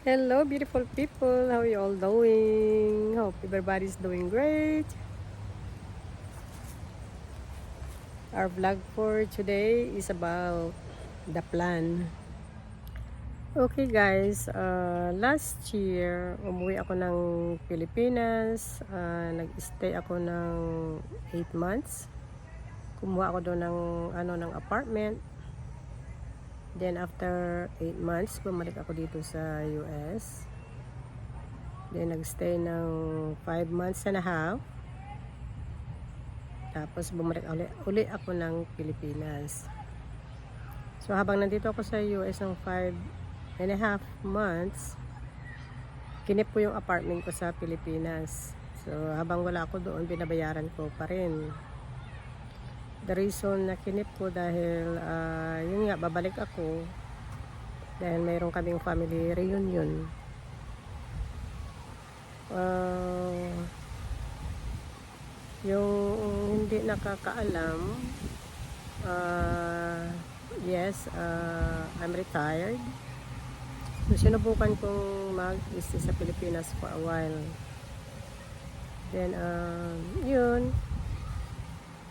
Hello, beautiful people. How are you all doing? Hope everybody's doing great. Our vlog for today is about the plan. Okay guys, last year umuwi ako ng Pilipinas. Nag-stay ako ng 8 months. Kumuha ako doon ng apartment. Then after 8 months, bumalik ako dito sa US. Then nagstay ng 5 months and a half. Tapos bumalik uli ako ng Pilipinas. So habang nandito ako sa US ng 5.5 months, kinip ko yung apartment ko sa Pilipinas. So habang wala ako doon, binabayaran ko pa rin. The reason na kinip ko dahil yun nga, babalik ako dahil mayroon kaming family reunion. Yung hindi nakakaalam, yes, I'm retired. So sinubukan kong mag-stay sa Pilipinas for a while. Then yun,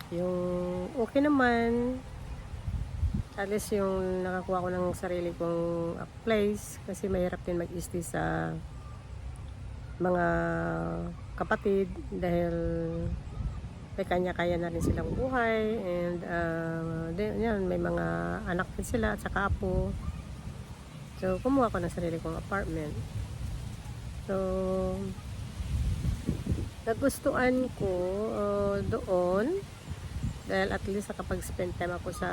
yung okay naman, at least yung nakakuha ko ng sarili kong place, kasi mahirap din mag-stay sa mga kapatid dahil may kanya-kaya na rin silang buhay, and yan, may mga anak din sila at saka apo. So kumuha ko ng sarili kong apartment. So nagustuhan ko doon dahil at least nakapag-spend time ako sa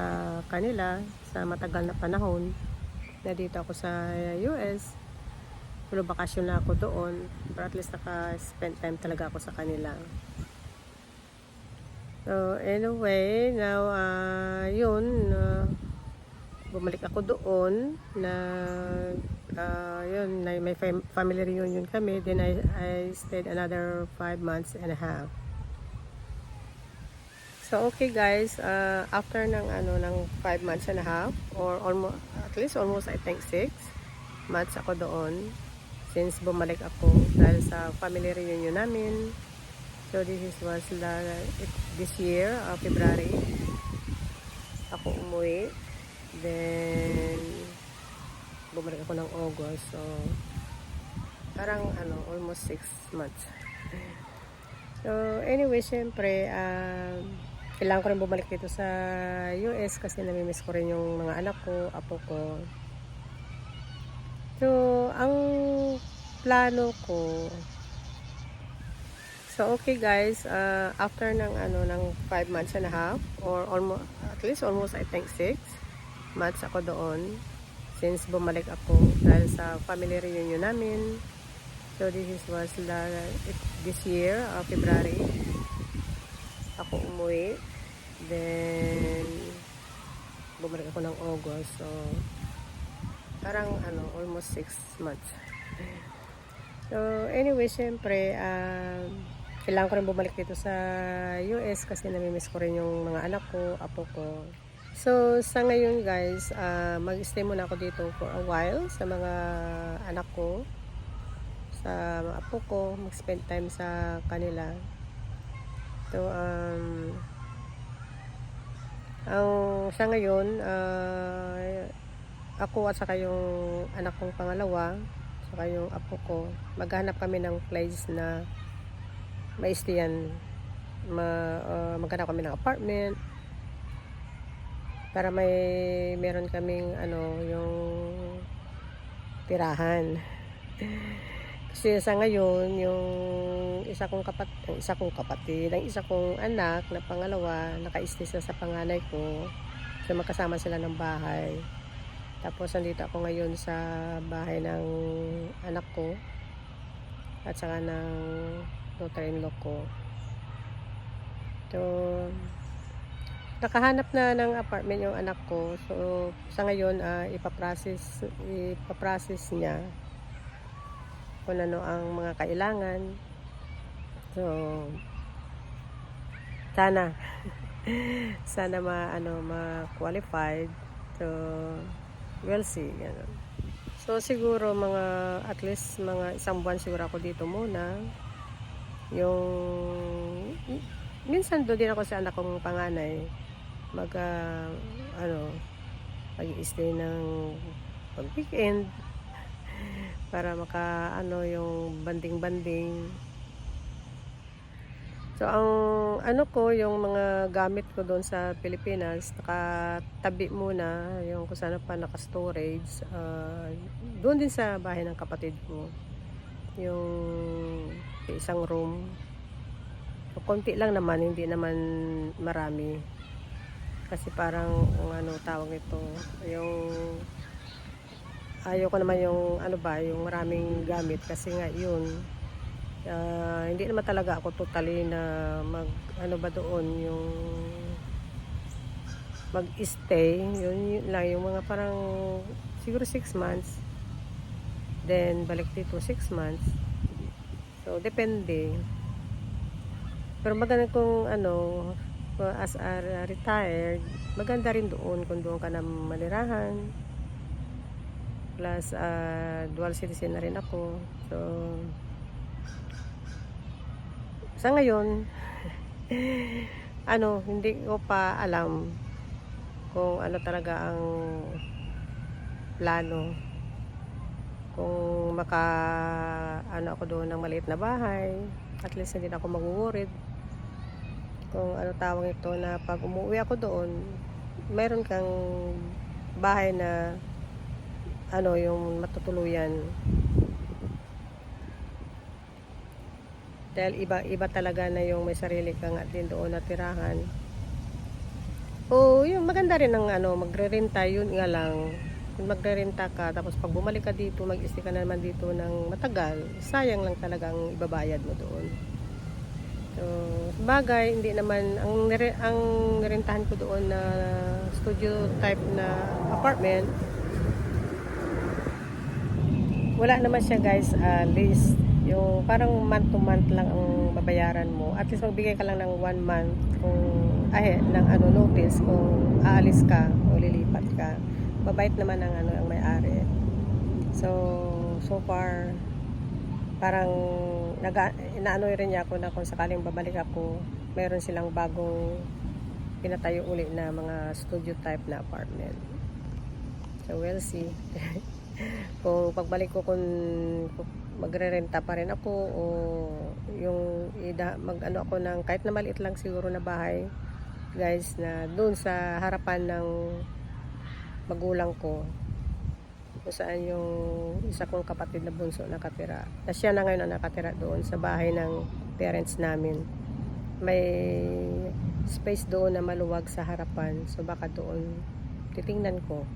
kanila sa matagal na panahon na dito ako sa US. Pero bakasyon na ako doon, pero at least naka-spend time talaga ako sa kanila. So anyway, now yun, bumalik ako doon na yun, may family reunion kami. Then I stayed another 5 months and a half. So okay guys, after ng 5 months and a half, or almost, at least almost I think 6 months ako doon since bumalik ako dahil sa family reunion namin. So this was this year, February ako umuwi. Then bumalik ako ng August. So parang almost 6 months. So anyway, syempre kailangan ko rin bumalik dito sa US kasi namimiss ko rin yung mga anak ko, apo ko. So ang plano ko, so okay guys, after ng 5 months and a half, or almost, at least almost I think 6 months ako doon since bumalik ako dahil sa family reunion namin. So this was this year, February ako umuwi. Then bumalik ako ng August. So parang almost 6 months. So anyway, syempre kailangan ko rin bumalik dito sa US kasi namimiss ko rin yung mga anak ko, apo ko. So sa ngayon guys, mag-stay muna ako dito for a while sa mga anak ko, sa mga apo ko, mag-spend time sa kanila. So sa ngayon, ako at saka yung anak kong pangalawa, saka yung apo ko, maghanap kami ng place na maistayan. Maghanap kami ng apartment para meron kaming yung tirahan. Kasi sa ngayon, yung isa kong kapatid, ang isa kong anak na pangalawa, naka-stay sa panganay ko. So magkasama sila ng bahay. Tapos nandito ako ngayon sa bahay ng anak ko at saka ng daughter-in-law ko. So nakahanap na ng apartment yung anak ko. So sa ngayon, ipaprocess niya kung ano ang mga kailangan. So sana ma-qualified. So we'll see, So siguro mga at least mga isang buwan siguro ako dito muna. Yung minsan doon din ako sa anak kong panganay. Mag ano, mag-i-stay ng pag weekend para maka ano yung banding-banding. So ang ano ko, yung mga gamit ko doon sa Pilipinas, nakatabi muna yung kung saan pa naka-storage. Doon din sa bahay ng kapatid ko. Yung isang room. So, konti lang naman, hindi naman marami. Kasi parang ano tawag ito, yung ayaw ko naman yung ano ba, yung maraming gamit kasi nga yun. Hindi naman talaga ako totally na mag ano ba doon yung mag-stay, yun lang yung mga parang siguro 6 months. Then balik dito 6 months. So depende. Pero maganda kung ano, as a retired, maganda rin doon kung doon ka na manirahan. Plus dual citizen na rin ako. So sa ngayon ano, hindi ko pa alam kung ano talaga ang plano, kung maka ano ako doon ng maliit na bahay, at least hindi na ako mag-worried kung ano tawag ito, na pag umuwi ako doon meron kang bahay na ano yung matutuluyan. Dahil iba talaga na yung may sarili kang at din doon na tirahan. O yung maganda rin ng ano, magre-renta, yun nga lang. Kung magre-renta ka, tapos pag bumalik ka dito, mag-stay ka na naman dito ng matagal, sayang lang talaga ang ibabayad mo doon. So, bagay, hindi naman, ang nirentahan ko doon na studio type na apartment, wala naman siya guys, lease. Yung parang month to month lang ang babayaran mo. At least magbigay ka lang ng 1 month kung ng ano notice kung aalis ka o lilipat ka. Mabait naman ang ano ang may-ari. So far parang inaano rin niya ako na kung sakaling babalik ako, meron silang bagong pinatayo uli na mga studio type na apartment. So we'll see. Kung pagbalik ko kung magre-renta pa rin ako o yung mag-ano ako ng kahit na maliit lang siguro na bahay guys, na doon sa harapan ng magulang ko kung saan yung isa kong kapatid na bunso nakatira. Na siya na ngayon ang nakatira doon sa bahay ng parents namin. May space doon na maluwag sa harapan, so baka doon titingnan ko.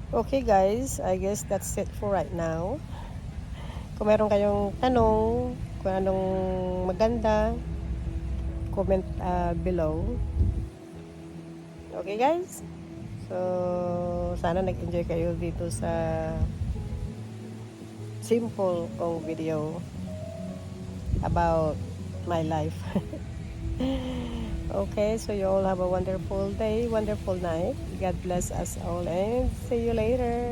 Okay guys, I guess that's it for right now. Kung meron kayong tanong, kung anong maganda, comment below. Okay guys? So, sana nag-enjoy kayo dito sa simple kong video about my life. Okay, so you all have a wonderful day, wonderful night. God bless us all and see you later.